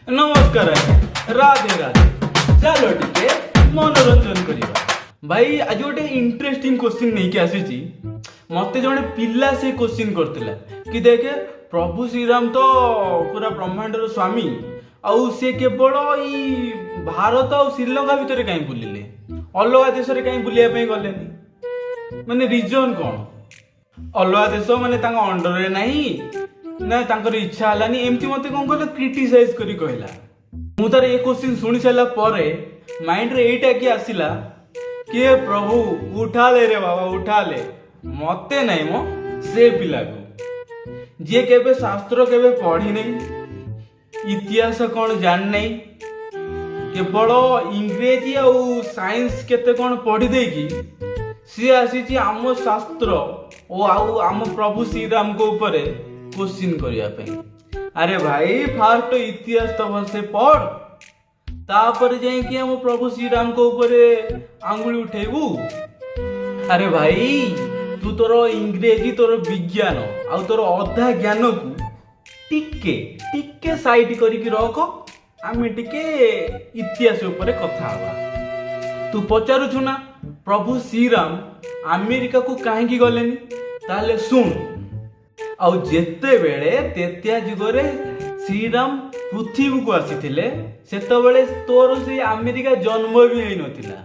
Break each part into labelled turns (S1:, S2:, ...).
S1: नमस्कार राधे राधे चलो टिके मनोरंजन करिबा भाई आज गोटे इंटरेस्टिंग क्वेश्चन नहीं के आसी मते जने पिल्ला से क्वेश्चन करथिला कि देखे प्रभु श्री राम तो पूरा ब्रह्मांडर स्वामी आउ से केवल ई भारत और श्रीलंका भितर कहीं बुलिले अलग देश रे कहीं बुलिया पे गलेनी माने रीजन कौन अलग देश माने तांगा अंडर रे नहीं ना तांकर इच्छा हलानी एमती मते कोन कहला क्रिटिसाइज करी कहला मु तार ए क्वेश्चन सुनि साला परे माइंड रे एटा कि आसिला कि प्रभु उठा ले रे बाबा उठा ले मते नहीं मो से पिला को जे केबे शास्त्र केबे पढ़ी नहीं इतिहास कौन जान नहीं केवल इंग्रेजी और साइंस केते कौन पढ़ी देगी सी आसी आम शास्त्र और आम प्रभु श्री राम को ऊपर क्वेश्चन करिया पे अरे भाई फास्ट इतिहास तो भलसे पढ़ तापर जाए कि हम प्रभु श्री राम को ऊपर आंगुली उठेबू अरे भाई तू तोर इंग्रेजी तोर विज्ञान आ तोर अधा ज्ञान को टिके टिके साइड करिक रख आमे टिके इतिहास ऊपर कथा हवा तू पचारुछु ना प्रभु श्री राम अमेरिका को काहेकि गलेनी ताले सुन आउ जेते बेले तेतिया जुगरे श्रीराम पृथ्वी को आसीथिले सेतो बेले तोर से अमेरिका जन्म भी हेई नथिला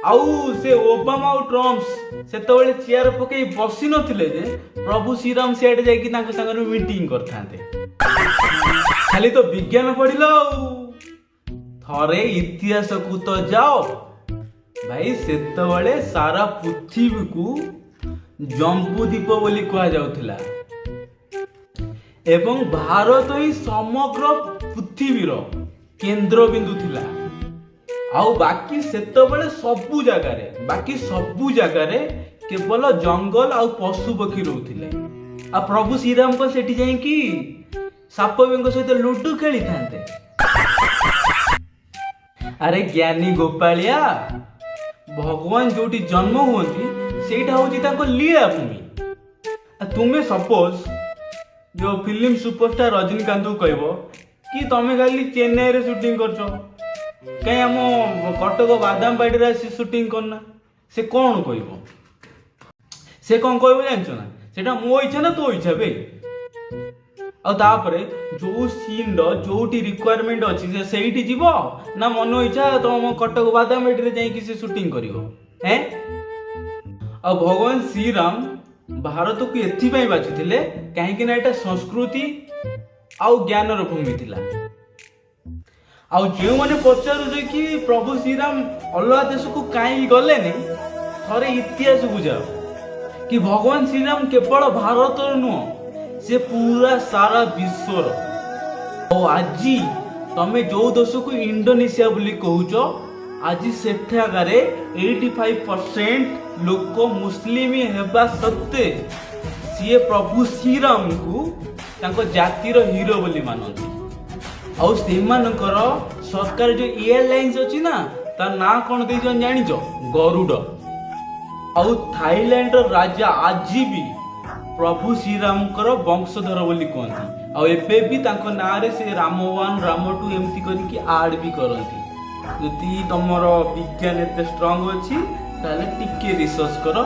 S1: आउ से ओबामा और ट्रम्प सेतो बेले चेयर पकई बसी नथिले जे प्रभु श्रीराम सेठ जाई कि तांको संग मीटिंग करथांते खाली तो विज्ञान पढ़िलो थरे इतिहास को तो जाओ भाई सेतो बेले सारा पृथ्वी को जम्बूद्वीप बोली कहा जाउथिला एवं भारत ही समग्र पृथ्वीर केंद्र बिंदु थिला आउ बाकी सेतबेले सबु जगारे केवल जंगल आउ पशु पक्षी रहउथिले आ प्रभु श्री राम को सेठी जाई कि साप बेंग सहित लूडू खेली थांते अरे ज्ञानी गोपालिया भगवान जोटी जन्म हुअंती सेटा होची ताको लीला भूमि तुम्हें सपोज जो फिल्म सुपरस्टार रजनीकांत को कहबो कि तमे खाली चेन्नई रे शूटिंग करछो कहीं हम कटक बादाम बाड़ी रे शूटिंग करना से कौन कहबो से कौन कहबो जानछो ना सेटा मो इच्छा ना तो इच्छा बे आ तापरे जो सीन रो जोटी रिक्वायरमेंट अछि से सेठी जीवो ना मनो इच्छा तो कटक बादाम बाड़ी रे जाई कि से शूटिंग करिवो हैं आ भगवान श्री राम भारत को एथिपाई बाछिथिले काहेकि ना एटा संस्कृति आउ ज्ञान रो भूमि थिला आउ जे माने पचारु जे कि प्रभु श्री राम अलग देश को काई गले नै थरे इतिहास बुझाओ कि भगवान श्री राम केवल भारत नु से पूरा सारा विश्व रो ओ आजी तमे जो देश को इंडोनेशिया बोली कहूचो आज सेठागारे 85% लोक मुस्लिम हेबा सत्ते सीए प्रभु श्री राम को तांको जातिर हीरो बोली मानती आउ सेमानकर सरकार जो एयरलाइंस अछि ना ता ना कोन देइछन जानिचो गरुड आउ थाईलैंड राजा आज भी प्रभु श्री राम कर वंशधर बोली कहती आउ एबे भी तांको नारे से राम1 राम2 एमती करी कि ऐड भी करंती यदि तमरो विज्ञान एते स्ट्रांग अछि ताले टिके रिसर्च करो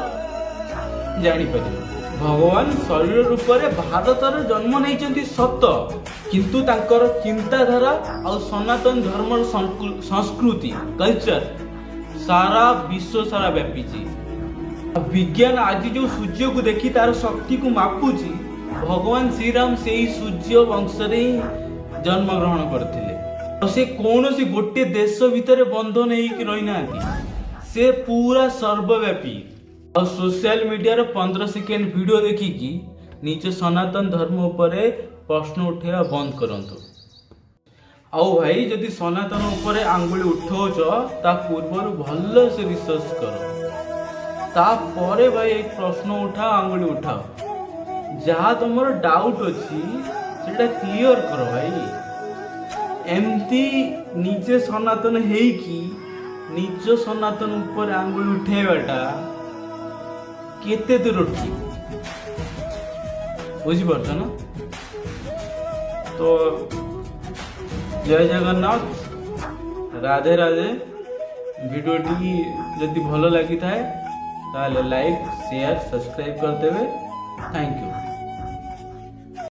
S1: जानि परिबो भगवान शरीर रूप रे भारत रे जन्म नैचंती सत किंतु तांकर चिंताधारा और सनातन धर्म संस्कृति कल्चर सारा विश्व सारा व्यापीची विज्ञान आज जो सूर्य को देखी तार शक्ति को मापुची भगवान श्री राम से ही सूर्य वंश रे जन्म ग्रहण करथिले से कौन सी गोटे देश भितर बंध नहीं कि रही ना से पूरा सर्वव्यापी और सोशल मीडिया रे 15 सेकेंड वीडियो देखिकी निज सनातन धर्म उपरे प्रश्न उठेवा बंद करंतु आउ भाई जदि सनातन उपरे आंगुली उठाउछ ता पूर्व भल से रिसर्च करो ता परे भाई एक प्रश्न उठा आंगुली उठाओ जहाँ तुमर डाउट अछि सेटा क्लियर करो भाई एमती निजे सनातन हेई कि निज सनातन ऊपर आंगुल उठेबाटा केते दूर ठीक बुझी पारछ ना तो जय जगन्नाथ, राधे राधे। भिडियोटी जदि भल लगी थाए ताले लाइक शेयर सब्सक्राइब कर देवे। Thank you.